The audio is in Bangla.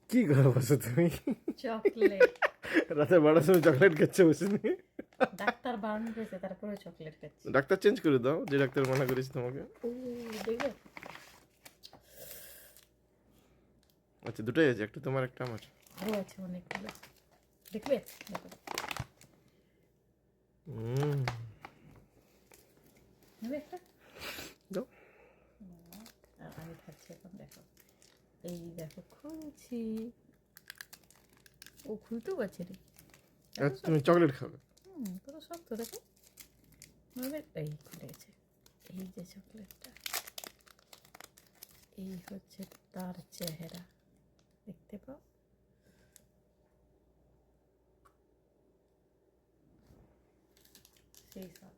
কি করে বসে তুমি? চকলেট। রাতে 12টার সময় চকলেট খাচ্ছে বসে নিয়ে? ডাক্তার বারণ করেছে তারপরে চকলেট খাচ্ছি। ডাক্তার চেঞ্জ করে দাও, যে ডাক্তার মানা করেছে তোমাকে। ও দেখবে? আচ্ছা, দুটোই আছে, একটা তোমার একটা আমার। আরও আছে অনেকগুলো। দেখবে? দেখো। হুম। নেবে একটা? দাও। আর আমি খাচ্ছি এখন, দেখো। এই দেখো খুলছি। ও খুলতেও পারছে রে। আচ্ছা, তুমি চকলেট খাবে? কত শক্ত দেখো। নইলে এই খুলে গেছে। এই যে চকলেটটা, এই হচ্ছে তার চেহারা, দেখতে পাও? সেই সব